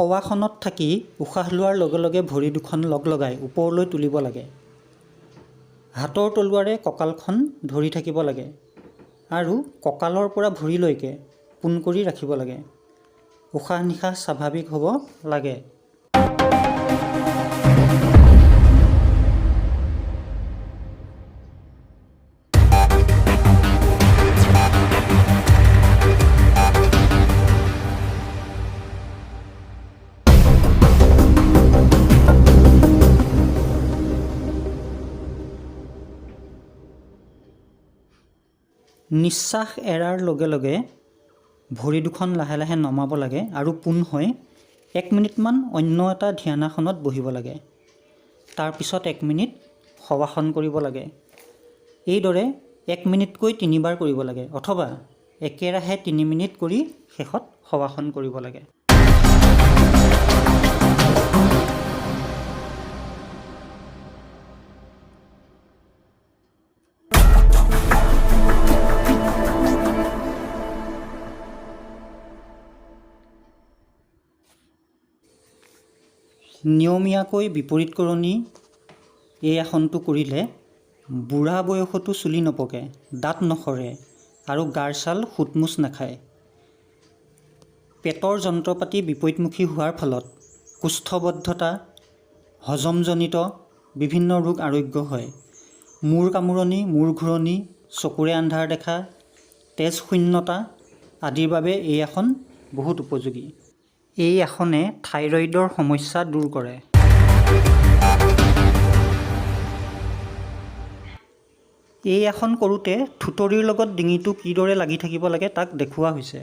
শৱাখনত থাকি উশাহ লোৱাৰ লগে লগে ভৰি দুখন লগাই ওপৰলৈ তুলিব লাগে। হাতৰ তলুৱাৰে কঁকালখন ধৰি থাকিব লাগে আৰু কঁকালৰ পৰা ভৰিলৈকে পোন কৰি ৰাখিব লাগে। উশাহ নিশাহ স্বাভাৱিক হ'ব লাগে। নিশ্বাস এৰাৰ লগে লগে ভৰি দুখন লাহে লাহে নমাব লাগে আৰু পোন হৈ 1 মিনিটমান অন্য এটা ধ্যানাসনত বহিব লাগে। তাৰপিছত 1 মিনিট শৱাসন কৰিব লাগে। এইদৰে 1 মিনিটকৈ 3বাৰ কৰিব লাগে অথবা একেৰাহে 3 মিনিট কৰি শেষত শৱাসন কৰিব লাগে। নিয়মীয়াকৈ বিপৰীতকৰণী এই আসনটো কৰিলে বুঢ়া বয়সতো চুলি নপকে, দাঁত নসৰে আৰু গাৰ ছাল সুতমুচ নাখায়। পেটৰ যন্ত্ৰপাতি বিপৰীতমুখী হোৱাৰ ফলত কোষ্ঠবদ্ধতা, হজমজনিত বিভিন্ন ৰোগ আৰোগ্য হয়। মূৰ কামোৰণি, মূৰ ঘূৰণি, চকুৰে আন্ধাৰ দেখা, তেজ শূন্যতা আদিৰ বাবে এই আসন বহুত উপযোগী। এই আসনে থাইৰয়ডৰ সমস্যা দূৰ কৰে। এই আসন কৰোঁতে থুতৰিৰ লগত ডিঙিটো কিদৰে লাগি থাকিব লাগে তাক দেখুওৱা হৈছে।